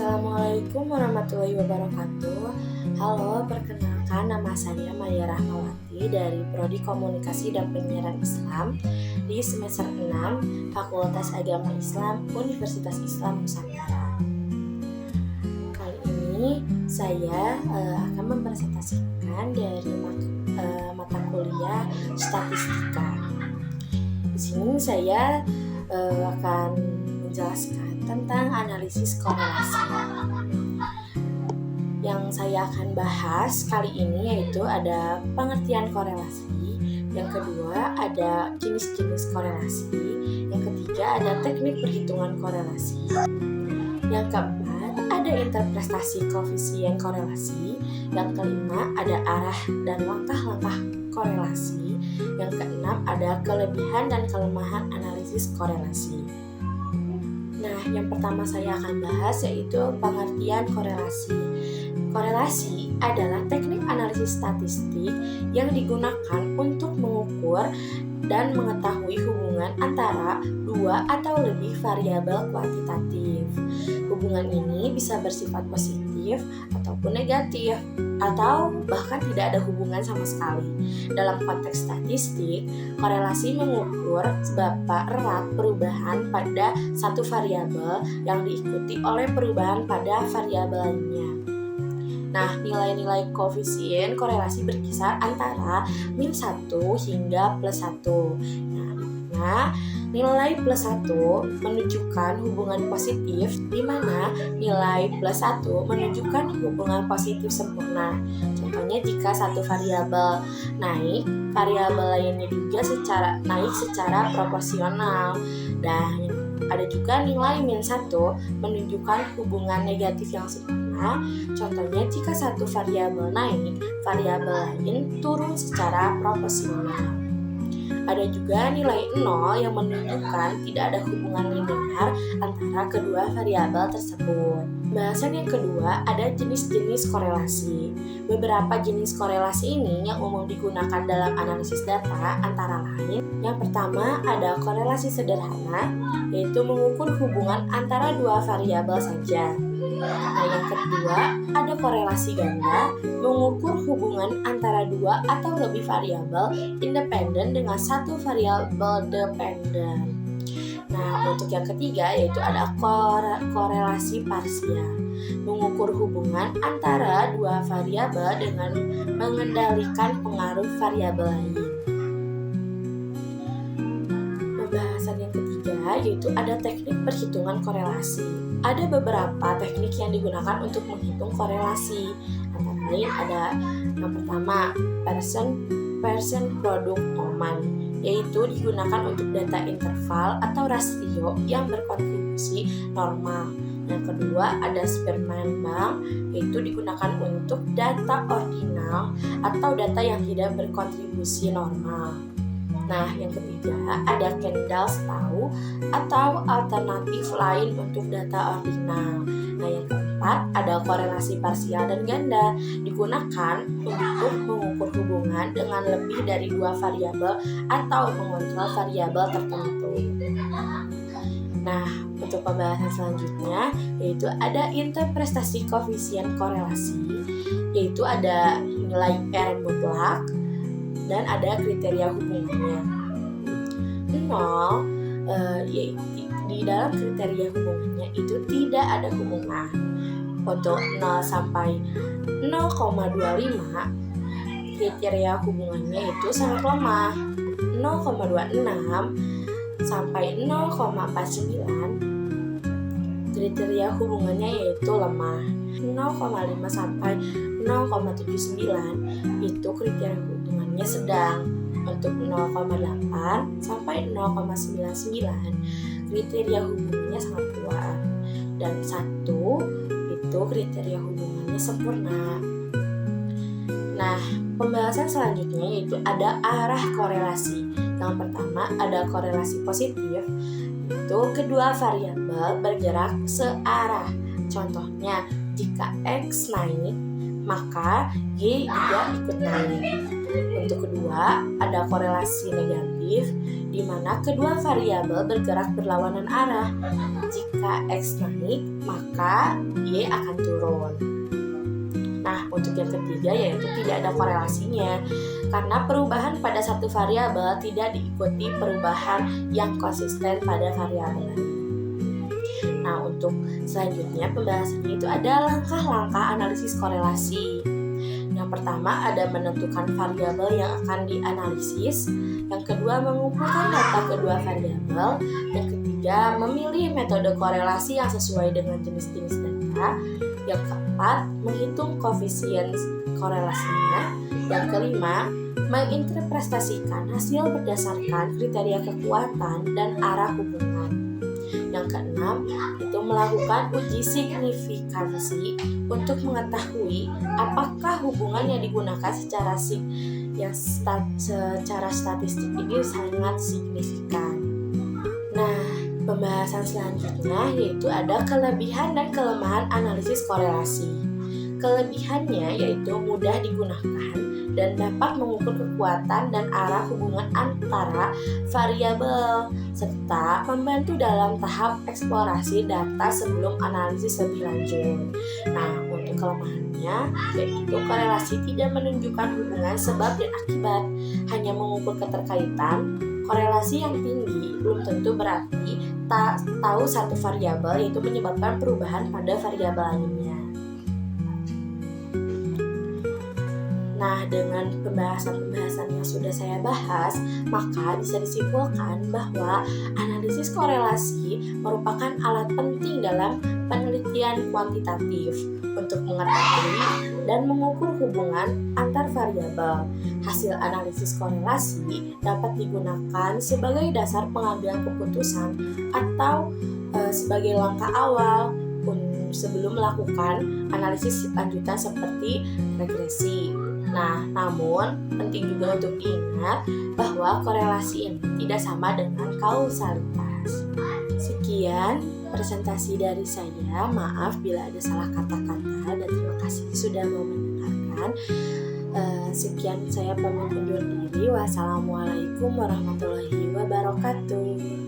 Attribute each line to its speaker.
Speaker 1: Assalamualaikum warahmatullahi wabarakatuh. Halo, perkenalkan nama saya Maya Rahmawati dari Prodi Komunikasi dan Penyiaran Islam di semester 6 Fakultas Agama Islam Universitas Islam Nusantara. Kali ini saya akan mempresentasikan dari mata kuliah statistika. Di sini saya akan menjelaskan tentang analisis korelasi. Yang saya akan bahas kali ini yaitu ada pengertian korelasi, yang kedua ada jenis-jenis korelasi, yang ketiga ada teknik perhitungan korelasi, yang keempat ada interpretasi koefisien korelasi, yang kelima ada arah dan langkah-langkah korelasi, yang keenam ada kelebihan dan kelemahan analisis korelasi. Nah, yang pertama saya akan bahas yaitu pengertian korelasi. Korelasi adalah teknik analisis statistik yang digunakan untuk mengukur dan mengetahui hubungan antara dua atau lebih variabel kuantitatif. Hubungan ini bisa bersifat positif ataupun negatif, atau bahkan tidak ada hubungan sama sekali. Dalam konteks statistik, korelasi mengukur seberapa erat perubahan pada satu variabel yang diikuti oleh perubahan pada variabel lainnya. Nah, nilai-nilai koefisien korelasi berkisar antara -1 hingga +1. Nah, nilai +1 menunjukkan hubungan positif, di mana nilai +1 menunjukkan hubungan positif sempurna. Contohnya jika satu variabel naik, variabel lainnya juga naik secara proporsional. Dan ada juga nilai -1 menunjukkan hubungan negatif yang sempurna. Contohnya jika satu variabel naik, variabel lain turun secara proporsional. Ada juga nilai 0 yang menunjukkan tidak ada hubungan linear antara kedua variabel tersebut. Bahasan yang kedua ada jenis-jenis korelasi. Beberapa jenis korelasi ini yang umum digunakan dalam analisis data antara lain: yang pertama ada korelasi sederhana, yaitu mengukur hubungan antara dua variabel saja. Nah, yang kedua ada korelasi ganda, mengukur hubungan antara dua atau lebih variabel independen dengan satu variabel dependen. Nah, untuk yang ketiga yaitu ada korelasi parsial, mengukur hubungan antara dua variabel dengan mengendalikan pengaruh variabel lain. Pembahasan yang ketiga yaitu ada teknik perhitungan korelasi. Ada beberapa teknik yang digunakan untuk menghitung korelasi. Antara lain ada yang pertama Pearson product Oman, yaitu digunakan untuk data interval atau rasio yang berkontribusi normal. Yang kedua ada Spearman Bank, yaitu digunakan untuk data ordinal atau data yang tidak berkontribusi normal. Nah, yang ketiga ada Kendall-Stowe atau alternatif lain untuk data ordinal. Nah, yang keempat ada korelasi parsial dan ganda, digunakan untuk mengukur hubungan dengan lebih dari dua variabel atau mengontrol variabel tertentu. Nah, untuk pembahasan selanjutnya yaitu ada interpretasi koefisien korelasi, yaitu ada nilai R mutlak dan ada kriteria hubungannya. 0 di dalam kriteria hubungannya itu tidak ada hubungan. Untuk 0 sampai 0,25 kriteria hubungannya itu sangat lemah. 0,26 sampai 0,49 kriteria hubungannya yaitu lemah. 0,5 sampai 0,79 itu kriteria hubungannya sedang. Untuk 0,8 sampai 0,99 kriteria hubungannya sangat kuat. Dan 1 itu kriteria hubungannya sempurna. Nah, pembahasan selanjutnya yaitu ada arah korelasi. Yang pertama ada korelasi positif, yaitu kedua variabel bergerak searah. Contohnya, jika X naik, maka Y juga ikut naik. Untuk kedua, ada korelasi negatif, kuantitatif, di mana kedua variabel bergerak berlawanan arah. Jika X naik, maka Y akan turun. Nah, untuk yang ketiga yaitu tidak ada korelasinya, karena perubahan pada satu variabel tidak diikuti perubahan yang konsisten pada variabel lain. Nah, untuk selanjutnya pembahasannya itu ada langkah-langkah analisis korelasi. Yang pertama ada menentukan variabel yang akan dianalisis. Yang kedua mengumpulkan data kedua variabel. Yang ketiga memilih metode korelasi yang sesuai dengan jenis-jenis data. Yang keempat menghitung koefisien korelasinya. Yang kelima menginterpretasikan hasil berdasarkan kriteria kekuatan dan arah hubungan. Yang keenam itu melakukan uji signifikansi untuk mengetahui apakah hubungan yang digunakan secara statistik ini sangat signifikan. Nah, pembahasan selanjutnya yaitu ada kelebihan dan kelemahan analisis korelasi. Kelebihannya yaitu mudah digunakan dan dapat mengukur kekuatan dan arah hubungan antara variabel serta membantu dalam tahap eksplorasi data sebelum analisis lebih lanjut. Nah, untuk kelemahannya yaitu korelasi tidak menunjukkan hubungan sebab dan akibat, hanya mengukur keterkaitan. Korelasi yang tinggi belum tentu berarti tahu satu variabel yaitu menyebabkan perubahan pada variabel lainnya. Nah, dengan pembahasan-pembahasan yang sudah saya bahas, maka bisa disimpulkan bahwa analisis korelasi merupakan alat penting dalam penelitian kuantitatif untuk mengetahui dan mengukur hubungan antar variabel. Hasil analisis korelasi dapat digunakan sebagai dasar pengambilan keputusan atau sebagai langkah awal sebelum melakukan analisis lanjutan seperti regresi. Nah, namun penting juga untuk diingat bahwa korelasi ini tidak sama dengan kausalitas. Sekian presentasi dari saya. Maaf bila ada salah kata-kata dan terima kasih sudah mau mendengarkan. Sekian saya pamit undur diri. Wassalamualaikum warahmatullahi wabarakatuh.